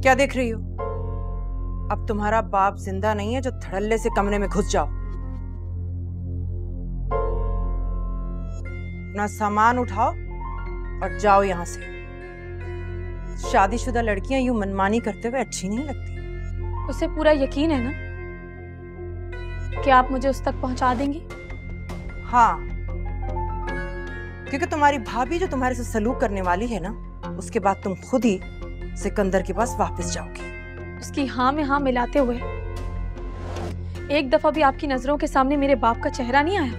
क्या देख रही हो? अब तुम्हारा बाप जिंदा नहीं है जो धड़ल्ले से कमरे में घुस जाओ। अपना सामान उठाओ और जाओ यहां से। शादीशुदा लड़कियां यूं मनमानी करते हुए अच्छी नहीं लगती। उसे पूरा यकीन है ना कि आप मुझे उस तक पहुंचा देंगी? हाँ, क्योंकि तुम्हारी भाभी जो तुम्हारे से सलूक करने वाली है ना, उसके बाद तुम खुद ही सिकंदर के पास वापस जाओगी। उसकी हाँ में हाँ मिलाते हुए एक दफा भी आपकी नजरों के सामने मेरे बाप का चेहरा नहीं आया?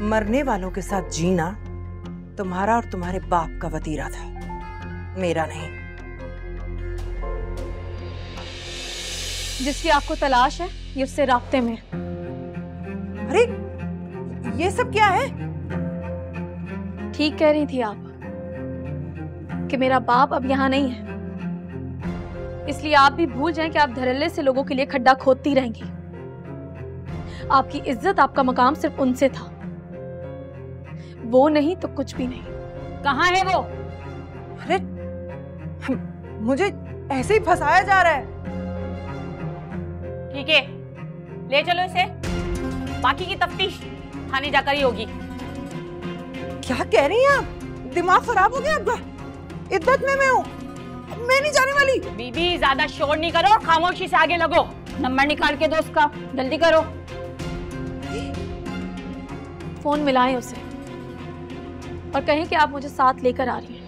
मरने वालों के साथ जीना तुम्हारा और तुम्हारे बाप का वतीरा था, मेरा नहीं। जिसकी आपको तलाश है ये उससे राब्ते में। अरे ये सब क्या है? ठीक कह रही थी आप कि मेरा बाप अब यहाँ नहीं है, इसलिए आप भी भूल जाएं कि आप धड़ल्ले से लोगों के लिए खड्डा खोदती रहेंगी। आपकी इज्जत, आपका मकाम सिर्फ उनसे था, वो नहीं तो कुछ भी नहीं। कहाँ है वो? अरे मुझे ऐसे ही फंसाया जा रहा है। ठीक है, ले चलो इसे। बाकी की तफ्तीश थाने जाकर ही होगी। क्या कह रही हैं आप? दिमाग खराब हो गया आपका? इद्दत में मैं हूँ, मैं नहीं जाने वाली। बीबी ज्यादा शोर नहीं करो, खामोशी से आगे लगो। नंबर निकाल के दो उसका, जल्दी करो। फोन मिलाएं उसे और कहें कि आप मुझे साथ लेकर आ रही हैं।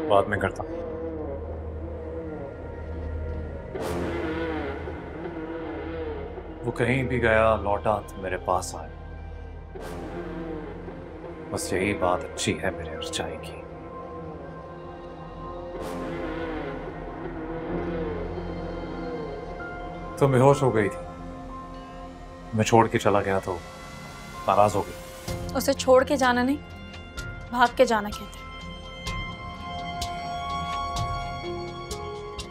बाद में करता। वो कहीं भी गया लौटा तो मेरे पास आया। बस यही बात अच्छी है मेरे अर्चाई की। तो बेहोश हो गई थी, मैं छोड़ के चला गया तो नाराज हो गई। उसे छोड़ के जाना नहीं, भाग के जाना कहते।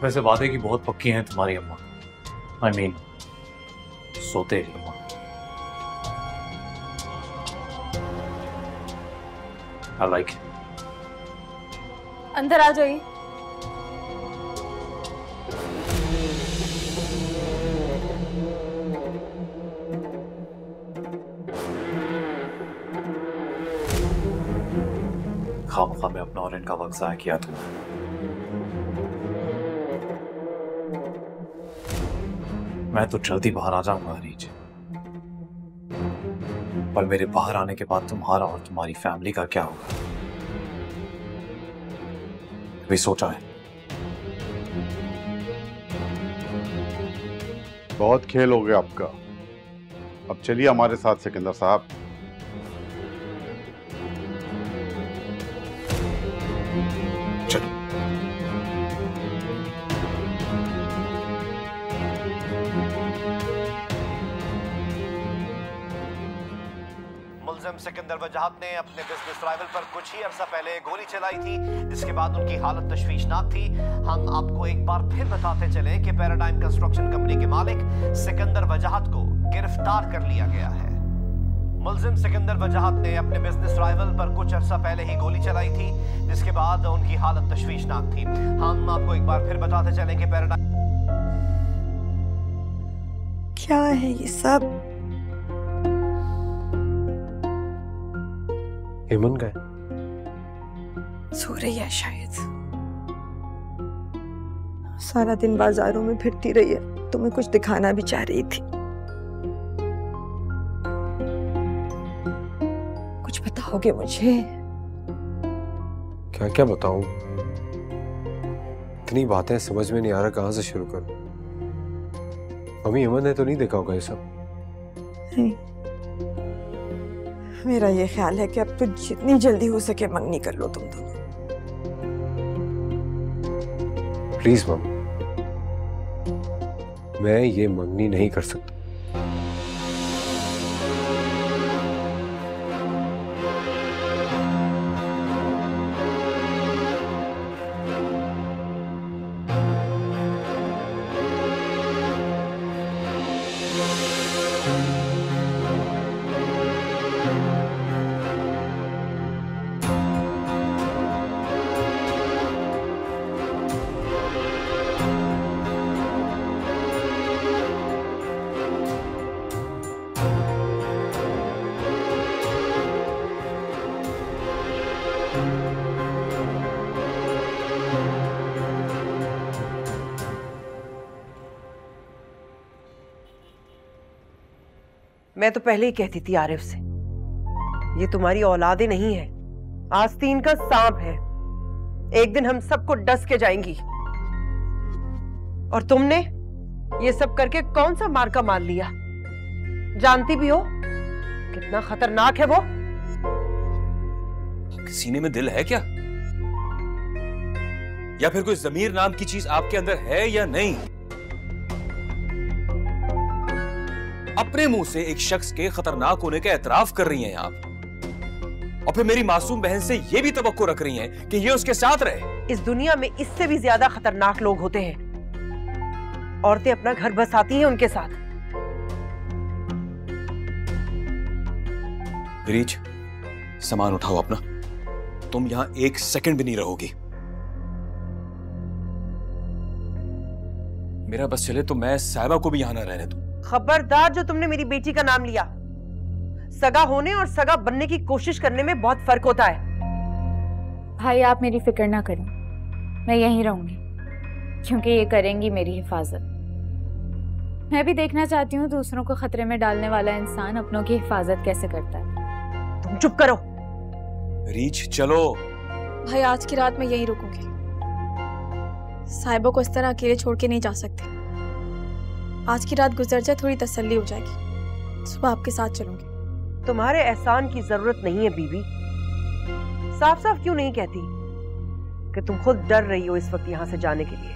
वैसे वादे की बहुत पक्की हैं तुम्हारी अम्मा। I mean, सोतेली अम्मा। I like it. अंदर आ जाइए। खामखा में अपना और इनका वक्त ज़ाया किया तुमने। मैं तो जल्दी बाहर आ जाऊंगा नीचे, पर मेरे बाहर आने के बाद तुम्हारा और तुम्हारी फैमिली का क्या होगा, कभी सोचा है? बहुत खेल हो गया आपका, अब चलिए हमारे साथ सिकंदर साहब। मुल्जिम सिकंदर वजाहत ने अपने बिजनेस राइवल पर कुछ ही अरसा पहले गोली चलाई थी, जिसके बाद उनकी हालत तशवीशनाक थी। हम आपको एक बार फिर बताते चलें कि पैराडाइम कंस्ट्रक्शन कंपनी के मालिक सिकंदर वजाहत को गिरफ्तार कर लिया गया है। मुल्जिम सिकंदर वजाहत ने अपने बिजनेस राइवल पर कुछ अरसा पहले ही गोली चलाई थी, जिसके बाद उनकी हालत तशवीशनाक थी। हम आपको एक बार फिर बताते चलें कि पैराडाइम। क्या है ये सब? हेमन गए? सो रही है शायद। सारा दिन बाजारों में फिरती रही है, तुम्हें कुछ दिखाना भी चाह रही थी। कुछ बताओगे मुझे? क्या क्या बताऊं? इतनी बातें समझ में नहीं आ रहा कहां से शुरू करूं। मम्मी हेमन ने तो नहीं देखा होगा ये सब? नहीं, मेरा ये ख्याल है कि अब तो जितनी जल्दी हो सके मंगनी कर लो तुम दोनों। प्लीज मम्मी, मैं ये मंगनी नहीं कर सकता। मैं तो पहले ही कहती थी आरिफ से, ये तुम्हारी औलादे नहीं है, आस्तीन का सांप है। एक दिन हम सबको डस के जाएंगी। और तुमने ये सब करके कौन सा मार्का मार लिया? जानती भी हो कितना खतरनाक है वो। आपके सीने में दिल है क्या? या फिर कोई जमीर नाम की चीज आपके अंदर है या नहीं? अपने मुंह से एक शख्स के खतरनाक होने का एतराफ कर रही हैं आप, और फिर मेरी मासूम बहन से यह भी तवक्को रख रही हैं कि ये उसके साथ रहे। इस दुनिया में इससे भी ज्यादा खतरनाक लोग होते हैं। औरतें अपना घर बसाती हैं उनके साथ। रीच, सामान उठाओ अपना, तुम यहां एक सेकंड भी नहीं रहोगी। मेरा बस चले तो मैं साहिबा को भी यहां ना रहने दूं। खबरदार जो तुमने मेरी बेटी का नाम लिया। सगा होने और सगा बनने की कोशिश करने में बहुत फर्क होता है। भाई आप मेरी फिक्र ना करें, मैं यहीं रहूंगी क्योंकि ये करेंगी मेरी हिफाजत। मैं भी देखना चाहती हूँ दूसरों को खतरे में डालने वाला इंसान अपनों की हिफाजत कैसे करता है। तुम चुप करो। रीच चलो। भाई आज की रात मैं यहीं रुकूंगी। साहिबा को इस तरह अकेले छोड़ के नहीं जा सकती। आज की रात गुजर जाए थोड़ी तसल्ली हो जाएगी, सुबह आपके साथ चलूंगी। तुम्हारे एहसान की जरूरत नहीं है बीबी। साफ साफ क्यों नहीं कहती कि तुम खुद डर रही हो इस वक्त यहां से जाने के लिए,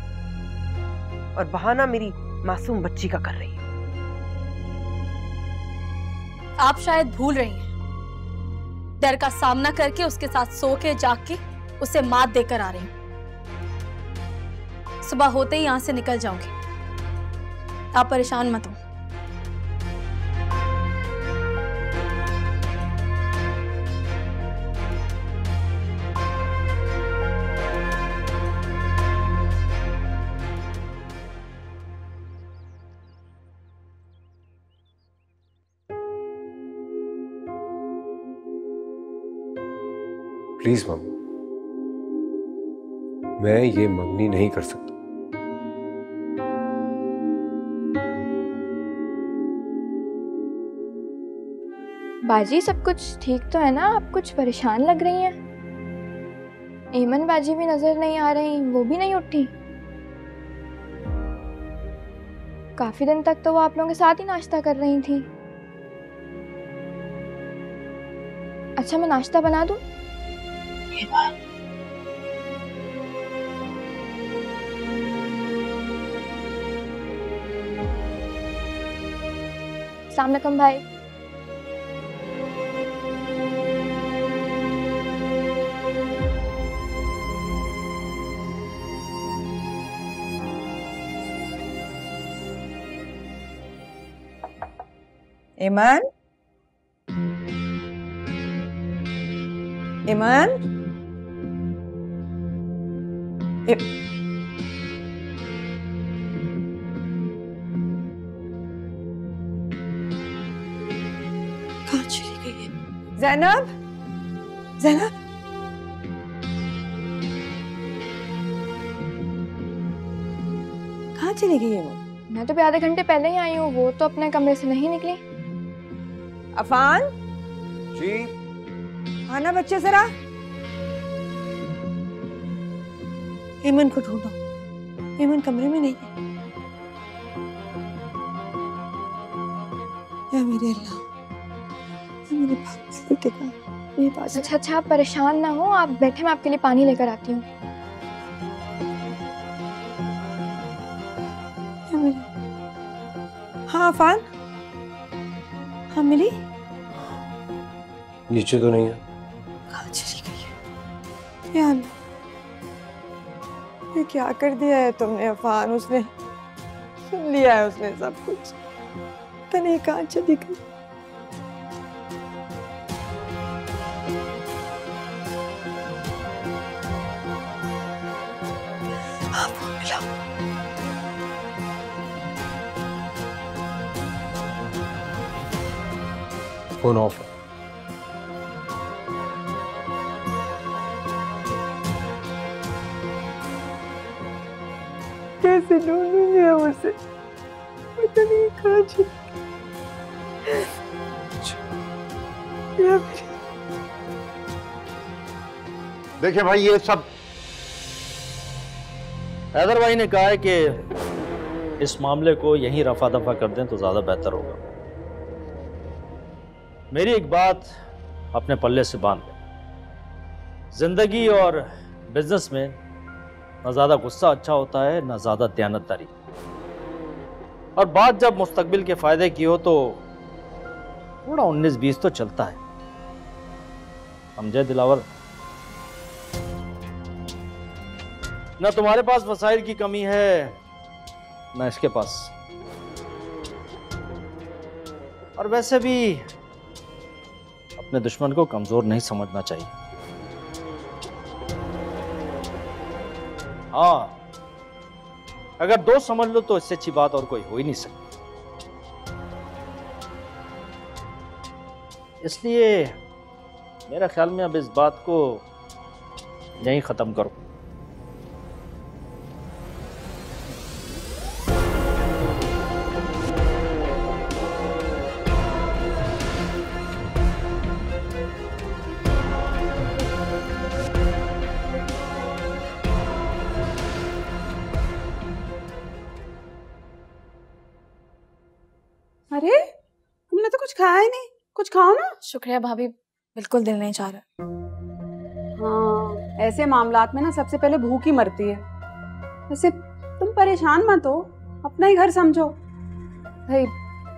और बहाना मेरी मासूम बच्ची का कर रही हो। आप शायद भूल रही हैं, डर का सामना करके उसके साथ सो के जाग के उसे मात देकर आ रही हूं। सुबह होते ही यहां से निकल जाऊंगी, आप परेशान मत हो। प्लीज मम्मी, मैं ये मंगनी नहीं कर सकता। बाजी सब कुछ ठीक तो है ना? आप कुछ परेशान लग रही हैं। ईमन बाजी भी नजर नहीं आ रही, वो भी नहीं उठी। काफी दिन तक तो वो आप लोगों के साथ ही नाश्ता कर रही थी। अच्छा मैं नाश्ता बना दूं? अस्सलाम वालेकुम भाई। ईमान, ईमान, कहाँ चली गई है? ज़ैनब, ज़ैनब, कहाँ चली गई है वो? मैं तो भी आधे घंटे पहले ही आई हूँ, वो तो अपने कमरे से नहीं निकली। अफान जी। आना बच्चे जरा। ईमन को ढूंढो, ईमन कमरे में नहीं है। या मेरे अल्लाह, या मेरे बेटे का ये बात। अच्छा अच्छा आप परेशान ना हो, आप बैठे, मैं आपके लिए पानी लेकर आती हूँ। हाँ अफान, हाँ मिली। नीचे तो नहीं है। कहाँ चली गई है? या अल्लाह, ये क्या कर दिया है तुमने अफान? उसने सुन लिया है, उसने सब कुछ। तने कहाँ चली गई? हाँ फोन मिला। फोन ऑफ है। कैसे ढूंढूंगी मैं उसे? पता नहीं कहाँ चली गई। देखिए भाई, ये सब हैदर भाई ने कहा है कि इस मामले को यहीं रफा दफा कर दें तो ज्यादा बेहतर होगा। मेरी एक बात अपने पल्ले से बांध लें, जिंदगी और बिजनेस में ना ज्यादा गुस्सा अच्छा होता है ना ज्यादा दयानतदारी, और बात जब मुस्तकबिल के फायदे की हो तो थोड़ा 19-20 तो चलता है। समझे दिलावर? ना तुम्हारे पास वसाइल की कमी है ना इसके पास, और वैसे भी अपने दुश्मन को कमजोर नहीं समझना चाहिए। हाँ, अगर दोस्त समझ लो तो इससे अच्छी बात और कोई हो ही नहीं सकती। इसलिए मेरा ख्याल में अब इस बात को यहीं खत्म करो। अरे तुमने तो कुछ खाया ही नहीं, कुछ खाओ ना। शुक्रिया भाभी, बिल्कुल दिल नहीं चाह रहा। हाँ, ऐसे मामलात में ना सबसे पहले भूख ही मरती है। वैसे तुम परेशान मत हो, अपना ही घर समझो।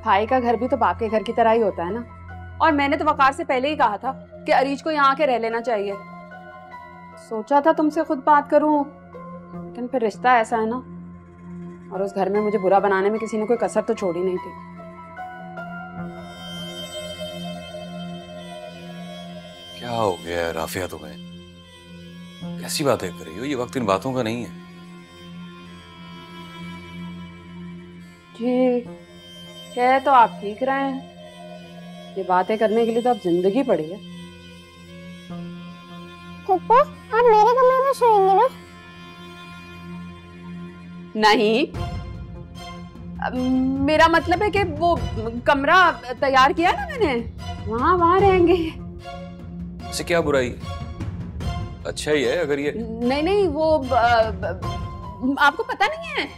भाई का घर भी तो बाप के घर की तरह ही होता है ना। और मैंने तो वकार से पहले ही कहा था कि अरीज को यहाँ आके रह लेना चाहिए। सोचा था तुमसे खुद बात करूं, लेकिन फिर रिश्ता ऐसा है ना, और उस घर में मुझे बुरा बनाने में किसी ने कोई कसर तो छोड़ी नहीं थी। क्या हो गया है राफिया तुम्हें? कैसी बातें कर रही हो? ये वक्त इन बातों का नहीं है। जी, कह तो आप ठीक रहे हैं, ये बातें करने के लिए तो अब जिंदगी पड़ी है। पप्पा, आप मेरे कमरे में सोएंगे ना? नहीं, मेरा मतलब है कि वो कमरा तैयार किया ना मैंने, वहां रहेंगे। इससे क्या बुराई है? अच्छा ही है अगर ये। नहीं, वो आपको पता नहीं है,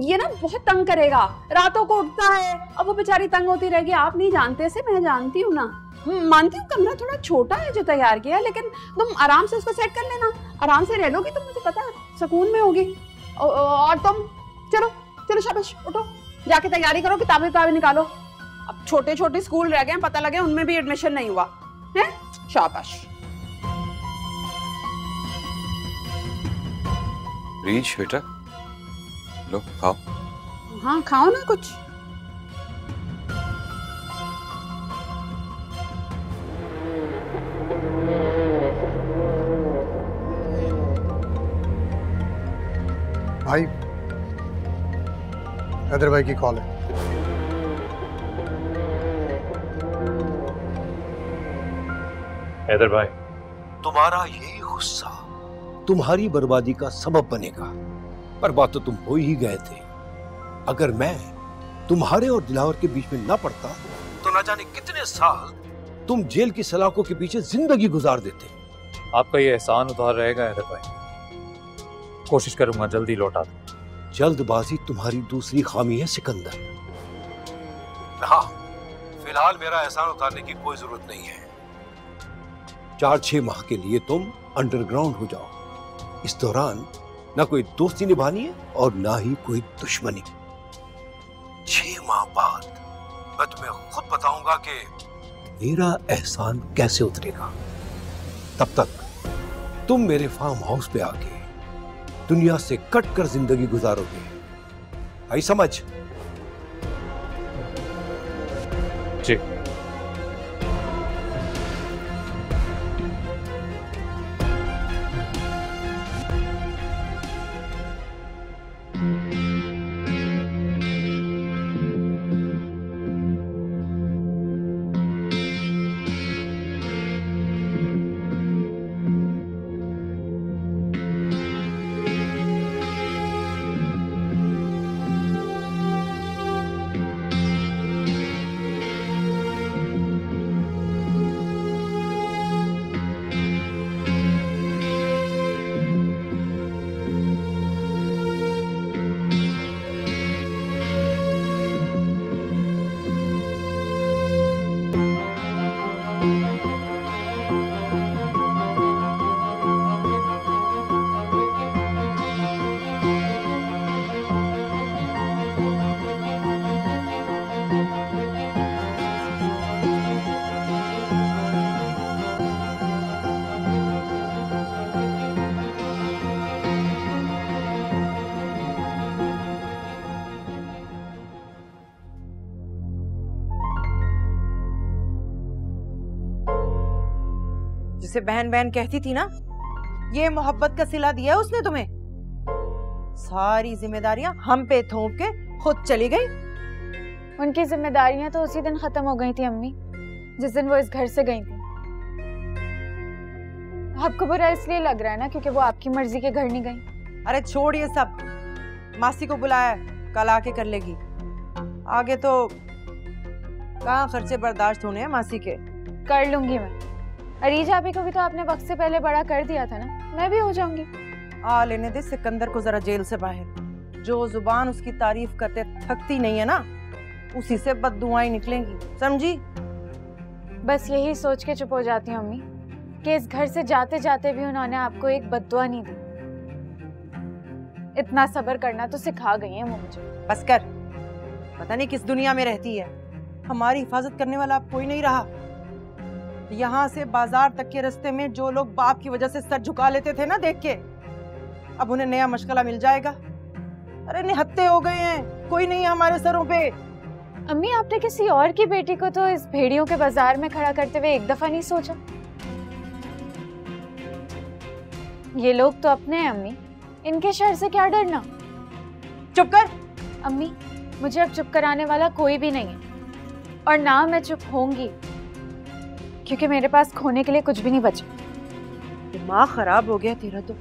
ये ना बहुत तंग करेगा, रातों को उठता है, अब वो बेचारी तंग होती रहेगी। आप नहीं जानते से, मैं जानती हूँ ना। मानती हूँ कमरा थोड़ा छोटा है जो तैयार किया, लेकिन तुम आराम से उसको सेट कर लेना, आराम से रह लोगी तुम, मुझे पता है, सुकून में होगी। और तुम चलो शाबाश, उठो, जाके तैयारी करो, किताबें निकालो। अब छोटे छोटे स्कूल रह गए, पता लगे उनमें भी एडमिशन नहीं हुआ है। शाबाश। रीच बेटा, लो खाओ। हाँ खाओ ना कुछ। भाई, हैदर भाई की कॉल है। हैदर भाई, तुम्हारा यही गुस्सा तुम्हारी बर्बादी का सबब बनेगा। बर्बाद तो तुम हो ही गए थे। अगर मैं तुम्हारे और दिलावर के बीच में ना पड़ता तो ना जाने कितने साल तुम जेल की सलाखों के पीछे जिंदगी गुजार देते। आपका ये एहसान उतार रहेगा हैदर भाई, कोशिश करूंगा जल्दी लौटा दूं। जल्दबाजी तुम्हारी दूसरी खामी है सिकंदर। हाँ, फिलहाल मेरा एहसान उतारने की कोई जरूरत नहीं है। 4-6 माह के लिए तुम अंडरग्राउंड हो जाओ। इस दौरान ना कोई दोस्ती निभानी है और ना ही कोई दुश्मनी। बाद मैं तुम्हें खुद बताऊंगा कि मेरा एहसान कैसे उतरेगा। तब तक तुम मेरे फार्म हाउस पे आके दुनिया से कट कर जिंदगी गुजारोगे। आई समझ? जी। जिसे बहन बहन कहती थी ना, ये मोहब्बत का सिला दिया उसने तुम्हें। सारी जिम्मेदारियां हम पे थोप के खुद चली गई। उनकी जिम्मेदारियां तो उसी दिन खत्म हो गई थी अम्मी, जिस दिन वो इस घर से गई थी। आपको बुरा इसलिए लग रहा है ना क्योंकि वो आपकी मर्जी के घर नहीं गई। अरे छोड़ ये सब, मासी को बुलाया, कल आके कर लेगी। आगे तो कहाँ खर्चे बर्दाश्त होने हैं मासी के। कर लूंगी मैं। अरीज आपी को भी तो आपने वक्त से पहले बड़ा कर दिया था ना, मैं भी हो जाऊंगी। आ लेने दे सिकंदर को जरा जेल से बाहर। जो जुबान उसकी तारीफ करते थकती नहीं है ना, उसी से बददुआएं निकलेंगी, समझी? बस यही सोच के चुप हो जाती हूँ अम्मी कि इस घर से जाते जाते भी उन्होंने आपको एक बद्दुआ नहीं दी। इतना सब्र करना तो सिखा गई है मुझे। बस कर, पता नहीं किस दुनिया में रहती है। हमारी हिफाजत करने वाला अब कोई नहीं रहा। यहाँ से बाजार तक के रास्ते में जो लोग बाप की वजह से सर झुका लेते थे ना देख के, अब उन्हें नया मशगला मिल जाएगा। अरे निहत्ते हो गए हैं, कोई नहीं है हमारे सरों पे। अम्मी आपने किसी और की बेटी को तो इस भेड़ियों के बाजार में खड़ा करते हुए एक दफा नहीं सोचा? ये लोग तो अपने हैं अम्मी, इनके शर से क्या डरना। चुप कर अम्मी, मुझे अब चुप कराने वाला कोई भी नहीं है, और ना मैं चुप होंगी, क्योंकि मेरे पास खोने के लिए कुछ भी नहीं बचा। दिमाग खराब हो गया तेरा तो।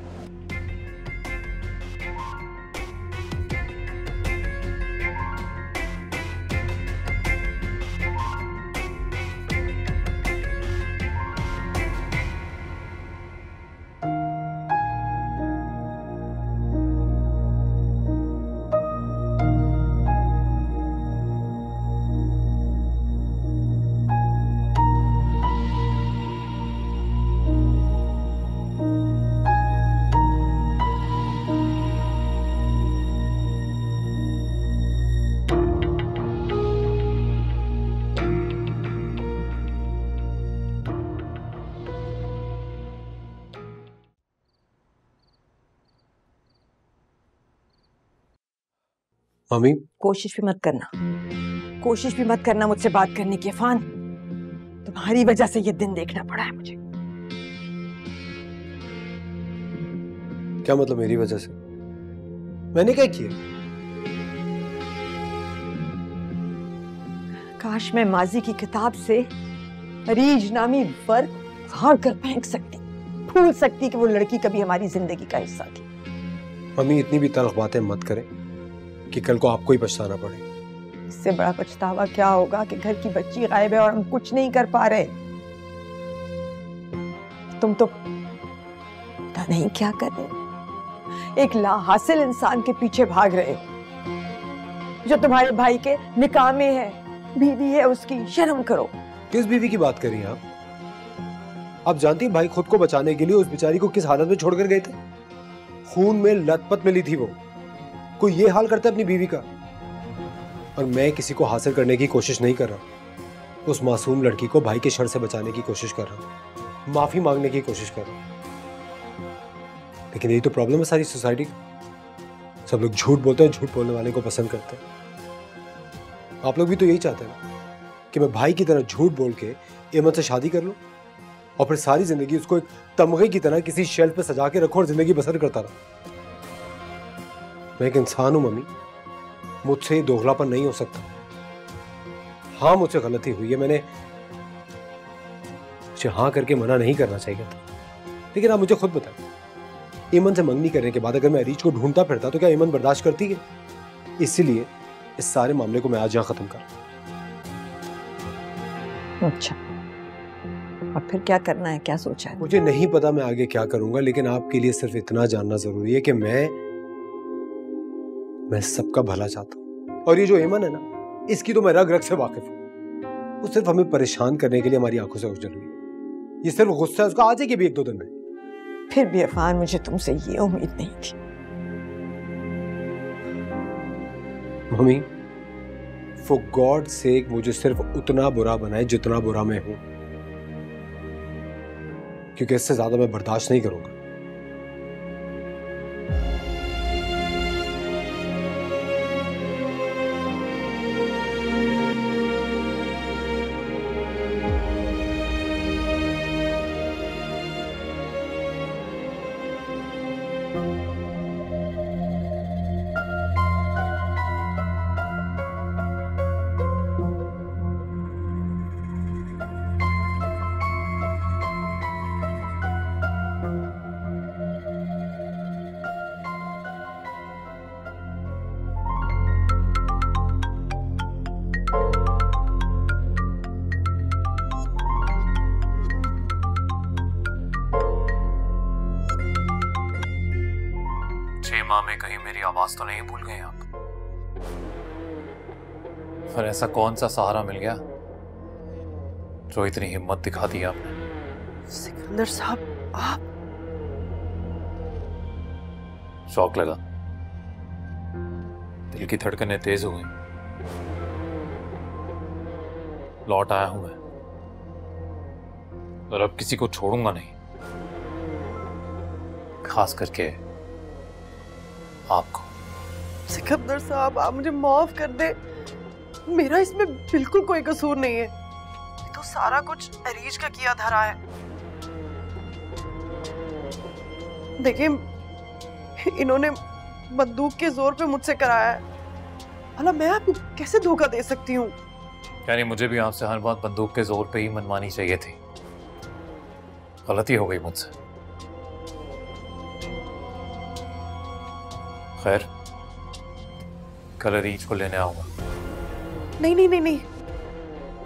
मम्मी, कोशिश भी मत करना मुझसे बात करने की अफान। तुम्हारी वजह से ये दिन देखना पड़ा है मुझे। क्या मतलब मेरी वजह से? मैंने क्या किया? काश मैं माजी की किताब से अरीज नामी वर्क फाड़ कर फेंक सकती, भूल सकती कि वो लड़की कभी हमारी जिंदगी का हिस्सा थी। मम्मी, इतनी भी तल्ख बातें मत करें कि कल को आपको ही पछताना पड़े। इससे बड़ा पछतावा क्या होगा कि घर की बच्ची गायब है और हम कुछ नहीं कर पा रहे। तुम तो पता नहीं क्या कर रहे हो, एक लाहासिल इंसान के पीछे भाग रहे हो जो तुम्हारे भाई के निकाह में है, बीवी है उसकी। शर्म करो। किस बीवी की बात कर रही हैं आप? आप जानती हैं भाई खुद को बचाने के लिए उस बेचारी को किस हालत में छोड़कर गए थे? खून में लथपथ मिली थी वो। कोई ये हाल करता है अपनी बीवी का? और मैं किसी को हासिल करने की कोशिश नहीं कर रहा। उस मासूम लड़की को भाई के शर से बचाने की कोशिश कर रहा हूँ, माफी मांगने की कोशिश कर रहा हूँ। लेकिन यही तो प्रॉब्लम है सारी सोसाइटी की। सब लोग झूठ बोलते हैं, झूठ बोलने वाले को पसंद करते हैं। आप लोग भी तो यही चाहते हैं कि मैं भाई की तरह झूठ बोल के एमन से शादी कर लूं और फिर सारी जिंदगी उसको एक तमगे की तरह किसी शेल्फ पे सजा के रखूं और जिंदगी बसर करता रहा। मैं एक इंसान हूं मम्मी, मुझसे ये दोगलापन नहीं हो सकता। हाँ, मुझसे गलती हुई है, मुझे हाँ करके मना नहीं करना चाहिए था। लेकिन आप मुझे खुद बताएं, एमन से मंगनी करने के बाद अगर मैं अरीज को ढूंढता फिरता तो क्या एमन बर्दाश्त करती है? इसीलिए इस सारे मामले को मैं आज यहाँ खत्म कर। अच्छा, और फिर क्या करना है, क्या सोचा है? मुझे नहीं पता मैं आगे क्या करूंगा, लेकिन आपके लिए सिर्फ इतना जानना जरूरी है कि मैं सबका भला चाहता हूं। और ये जो एमन है ना, इसकी तो मैं रग रग से वाकिफ हूं। वो सिर्फ हमें परेशान करने के लिए हमारी आंखों से उजड़ रही है। ये सिर्फ गुस्सा है उसका, आ जाएगी भी 1-2 दिन में। फिर भी इरफान, मुझे तुमसे ये उम्मीद नहीं थी। मम्मी, फॉर गॉड सेक मुझे सिर्फ उतना बुरा बनाए जितना बुरा मैं हूं, क्योंकि इससे ज्यादा मैं बर्दाश्त नहीं करूंगा। में कहीं मेरी आवाज तो नहीं भूल गए आप? और ऐसा कौन सा सहारा मिल गया जो इतनी हिम्मत दिखा दी आपने? सिकंदर साहब, आप? शौक लगा, दिल की धड़कनें तेज हो गई। लौट आया हूं मैं, और अब किसी को छोड़ूंगा नहीं, खास करके आपको। सिकंदर साहब, आप मुझे माफ कर दे, मेरा इसमें बिल्कुल कोई कसूर नहीं है। ये तो सारा कुछ अरीज का किया धरा है। देखिए, इन्होंने बंदूक के जोर पे मुझसे कराया है। भला मैं आपको कैसे धोखा दे सकती हूँ? यानी मुझे भी आपसे हर बात बंदूक के जोर पे ही मनमानी चाहिए थी। गलती हो गई मुझसे। खैर, कल अरीज को लेने आऊंगा। नहीं नहीं नहीं नहीं,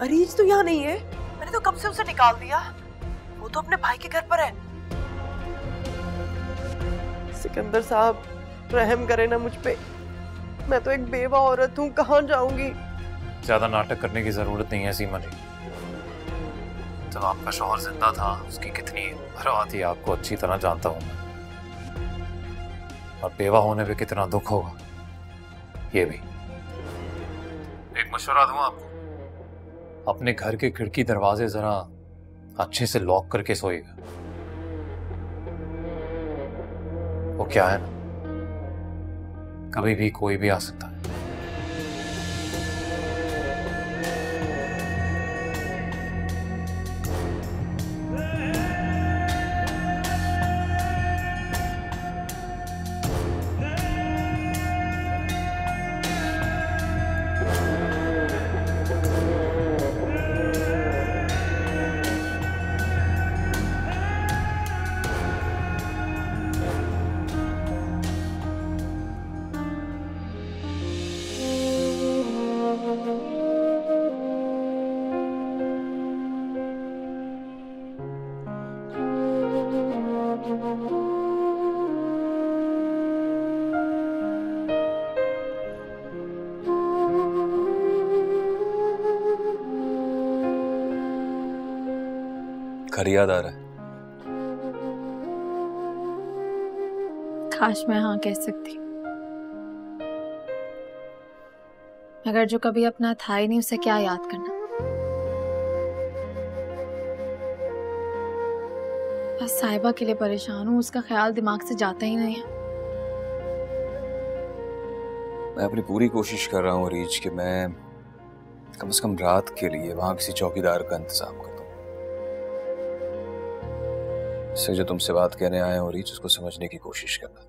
अरीज तो यहाँ नहीं है। मैंने तो कब से उसे निकाल दिया। वो तो अपने भाई के घर पर है। सिकंदर साहब, रहम करें ना मुझ पे। मैं तो एक बेवा औरत हूँ, कहाँ जाऊंगी? ज्यादा नाटक करने की जरूरत नहीं है सीमा जी। जब आपका शौहर जिंदा था, उसकी कितनी परवाह थी आपको अच्छी तरह जानता हूं मैं। और बेवा होने पे कितना दुख होगा ये भी। एक मशवरा दूं आपको, अपने घर के खिड़की दरवाजे जरा अच्छे से लॉक करके सोइएगा। वो क्या है ना, कभी भी कोई भी आ सकता है। घर याद आ रहा है? काश मैं हाँ कह सकती। मगर जो कभी अपना था ही नहीं उसे क्या याद करना। बस साहिबा के लिए परेशान हूँ, उसका ख्याल दिमाग से जाता ही नहीं है। मैं अपनी पूरी कोशिश कर रहा हूँ रीच कि मैं कम से कम रात के लिए वहां किसी चौकीदार का इंतजाम कर दूं। इससे जो तुमसे बात कहने आए हो रीच, उसको समझने की कोशिश करना।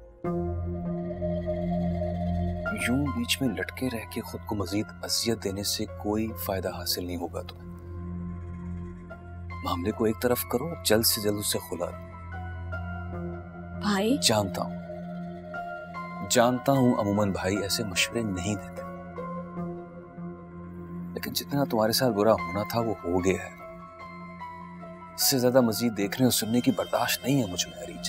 यूं बीच में लटके रह के खुद को मजीद अजियत देने से कोई फायदा हासिल नहीं होगा तुम्हें। मामले को एक तरफ करो, जल्द से जल्द उसे खुला दो। भाई जानता हूं अमूमन भाई ऐसे मशवरे नहीं देते, लेकिन जितना तुम्हारे साथ बुरा होना था वो हो गया है। इससे ज्यादा मजीद देखने और सुनने की बर्दाश्त नहीं है मुझ में रीच।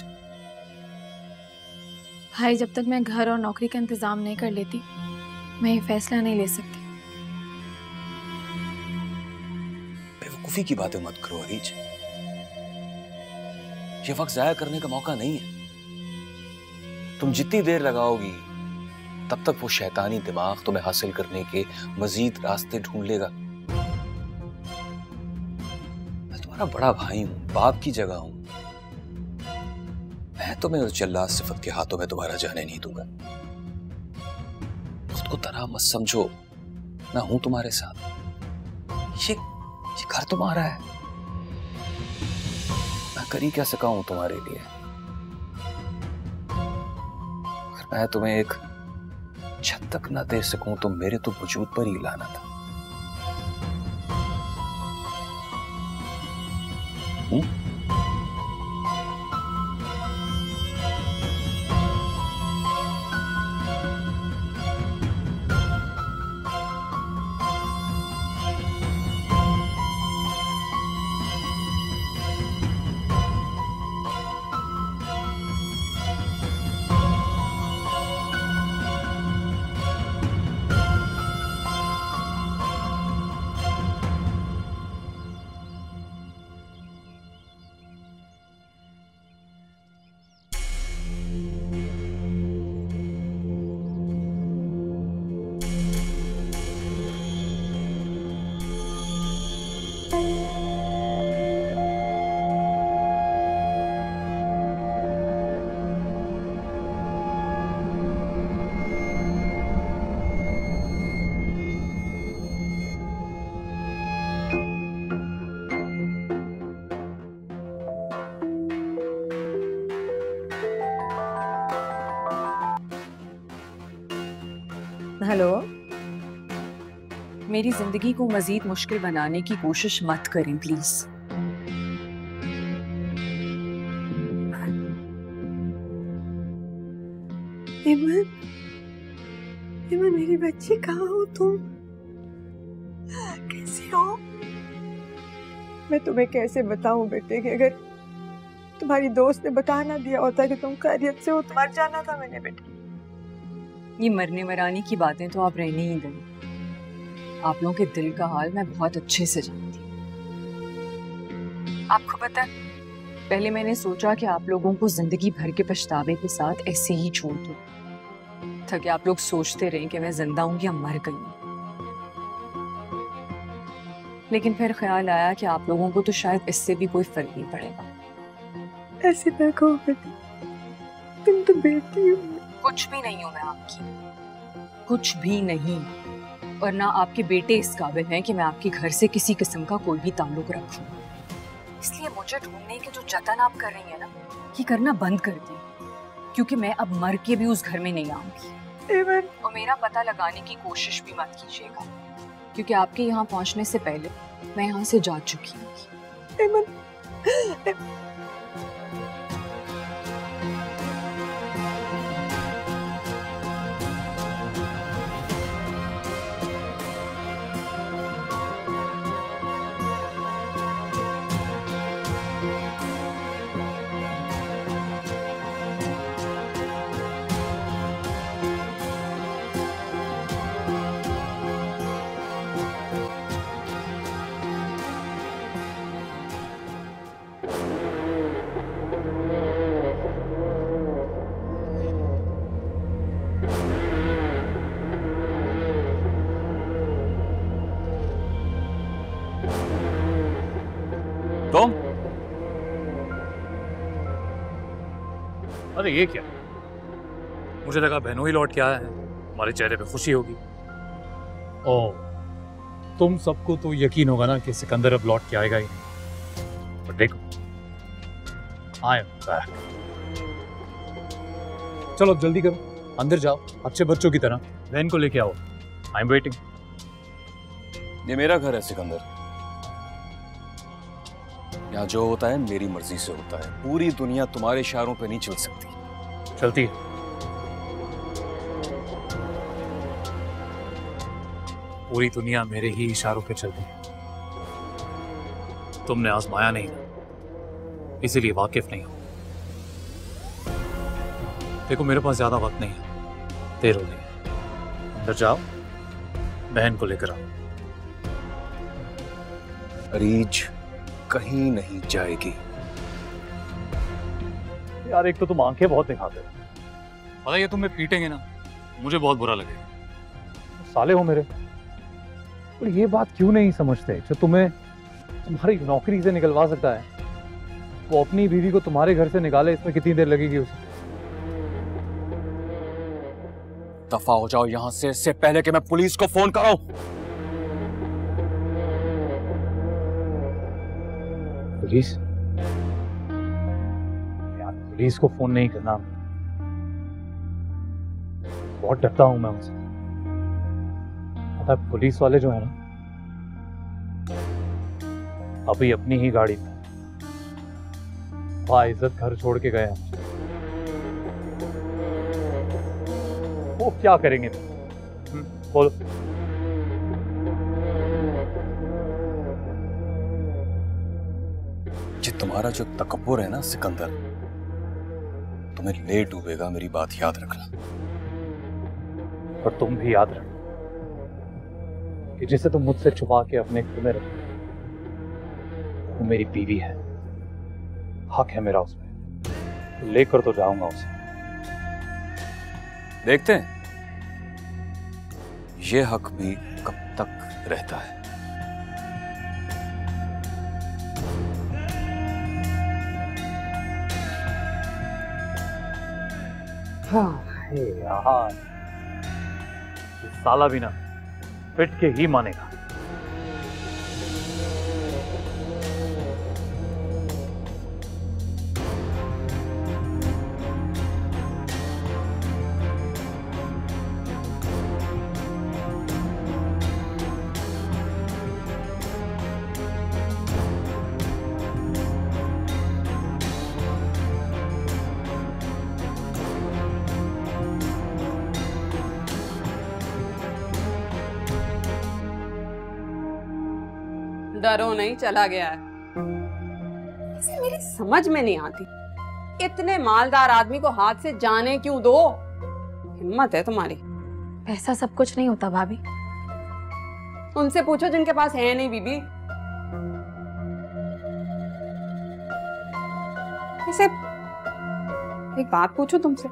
भाई जब तक मैं घर और नौकरी का इंतजाम नहीं कर लेती मैं ये फैसला नहीं ले सकती। बेवकूफी की बातें मत करो रीच, ये वक्त जाया करने का मौका नहीं है। तुम जितनी देर लगाओगी तब तक वो शैतानी दिमाग तुम्हें हासिल करने के मजीद रास्ते ढूंढ लेगा। मैं तुम्हारा बड़ा भाई हूं, बाप की जगह हूं। मैं तुम्हें उस जल्लाद सिफत के हाथों में दोबारा जाने नहीं दूंगा। खुद को तरह मत समझो, मैं हूं तुम्हारे साथ। ये घर तुम्हारा है, मैं कर ही क्या सका हूं तुम्हारे लिए। अगर मैं तुम्हें एक छत तक ना दे सकूं तो मेरे तो वजूद पर ही लाना था। हेलो, मेरी जिंदगी को मजीद मुश्किल बनाने की कोशिश मत करें प्लीज। इमन मेरी बच्ची, कहाँ हो तुम? कैसी हो? मैं तुम्हें कैसे बताऊं बेटे कि अगर तुम्हारी दोस्त ने बता ना दिया होता कि तुम खैरियत से हो तो मर जाना था मैंने बेटे। ये मरने मराने की बातें तो आप रहने ही दें। आप लोगों के दिल का हाल मैं बहुत अच्छे से जानती हूँ। आपको पता है, पहले मैंने सोचा कि आप लोगों को जिंदगी भर के पछतावे के साथ ऐसे ही छोड़ दूं, ताकि आप लोग सोचते रहें कि मैं जिंदा हूं या मर गई हूं। लेकिन फिर ख्याल आया कि आप लोगों को तो शायद इससे भी कोई फर्क नहीं पड़ेगा। ऐसे ना कहो बेटी, तुम तो बेटी हो। कुछ भी नहीं हूं मैं आपकी, कुछ भी नहीं। और ना आपके बेटे इस काबिल हैं कि मैं आपके घर से किसी किस्म का कोई भी ताल्लुक रखूं। इसलिए मुझे ढूंढने के जो जतन आप कर रही हैं ना, ये करना बंद कर दी, क्योंकि मैं अब मर के भी उस घर में नहीं आऊंगी। और मेरा पता लगाने की कोशिश भी मत कीजिएगा, क्योंकि आपके यहाँ पहुंचने से पहले मैं यहाँ से जा चुकी हूँ। अरे ये क्या, मुझे लगा बहनों ही लौट के आया है, हमारे चेहरे पे खुशी होगी। ओह, तुम सबको तो यकीन होगा ना कि सिकंदर अब लौट के आएगा ही नहीं, पर देखो आई एम बैक। चलो अब जल्दी करो, अंदर जाओ अच्छे बच्चों की तरह, बहन को लेके आओ, आई एम वेटिंग। ये मेरा घर है सिकंदर, यहाँ जो होता है मेरी मर्जी से होता है। पूरी दुनिया तुम्हारे इशारों पे नहीं चल सकती। चलती है। पूरी दुनिया मेरे ही इशारों पे चलती है। तुमने आजमाया नहीं ना, इसीलिए वाकिफ नहीं हो। देखो मेरे पास ज्यादा वक्त नहीं है, देर हो गई, अंदर जाओ, बहन को लेकर आओ। अरीज कहीं नहीं जाएगी। यार एक तो तुम आंखें बहुत दिखाते हो, पता ये तुम्हें पीटेंगे ना, मुझे बहुत बुरा लगेगा। साले हो मेरे, और ये बात क्यों नहीं समझते, जो तुम्हें तुम्हारी नौकरी से निकलवा सकता है वो अपनी बीवी को तुम्हारे घर से निकाले, इसमें कितनी देर लगेगी उसे? दफा हो जाओ यहां से, इससे पहले कि मैं पुलिस को फोन कराऊं। पुलिस? यार पुलिस को फोन नहीं करना, बहुत डरता हूं मैं उनसे। पता है पुलिस वाले जो है ना, अभी अपनी ही गाड़ी में इज्जत घर छोड़ के गए हैं। वो क्या करेंगे? बोलो। जी तुम्हारा जो तकब्बुर है ना सिकंदर, तुम्हें ले डूबेगा, मेरी बात याद रखना। और तुम भी याद रखना कि जिसे तुम मुझसे छुपा के अपने घर में रखो, वो मेरी बीवी है, हक है मेरा उसमें, लेकर तो जाऊंगा उसे। देखते हैं ये हक भी कब तक रहता है। हाँ यार, ये साला भी ना पिट के ही मानेगा। डरो नहीं, चला गया है। इसे मेरी समझ में नहीं आती, इतने मालदार आदमी को हाथ से जाने क्यों दो? हिम्मत है तुम्हारी। ऐसा सब कुछ नहीं होता भाभी। उनसे पूछो जिनके पास है नहीं बीबी। इसे एक बात पूछो तुमसे,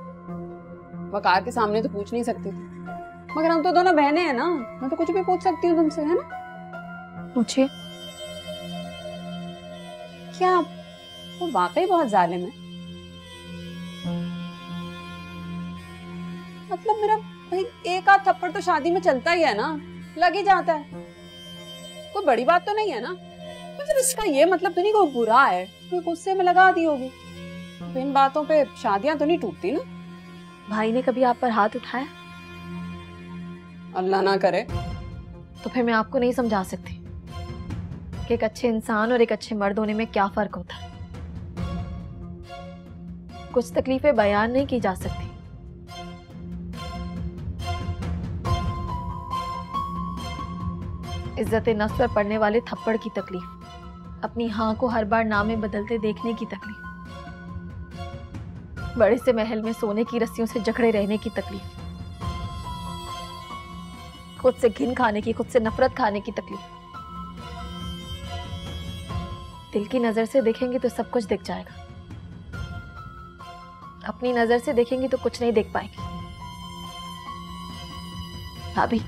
वकार के सामने तो पूछ नहीं सकती, मगर हम तो दोनों बहनें हैं ना, मैं तो कुछ भी पूछ सकती हूँ तुमसे, है ना? पूछिए। क्या वो वाकई बहुत जालिम है? मतलब मेरा भाई एक आध थप्पड़ तो शादी में चलता ही है ना, लग ही जाता है, कोई बड़ी बात तो नहीं है ना। मतलब इसका ये मतलब तो नहीं कोई बुरा है, कोई गुस्से में लगा दी होगी, तो इन बातों पे शादियां तो नहीं टूटती ना। भाई ने कभी आप पर हाथ उठाया? अल्लाह ना करे। तो फिर मैं आपको नहीं समझा सकती कि एक अच्छे इंसान और एक अच्छे मर्द होने में क्या फर्क होता है। कुछ तकलीफें बयान नहीं की जा सकती। इज्जत नफ्स पर पड़ने वाले थप्पड़ की तकलीफ, अपनी हाँ को हर बार ना में बदलते देखने की तकलीफ, बड़े से महल में सोने की रस्सियों से जकड़े रहने की तकलीफ, खुद से घिन खाने की, खुद से नफरत खाने की तकलीफ। दिल की नजर से देखेंगे तो सब कुछ दिख जाएगा, अपनी नजर से देखेंगी तो कुछ नहीं देख पाएंगी। भाभी,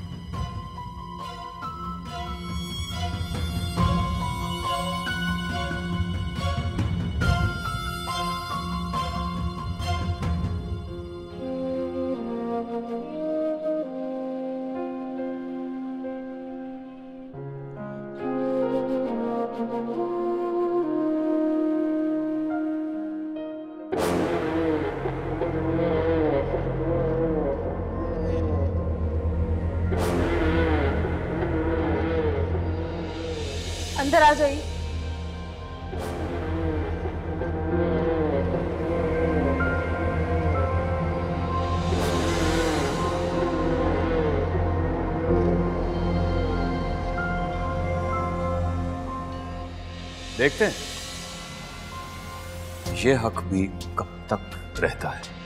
अंदर आ जाइए। देखते हैं ये हक भी कब तक रहता है।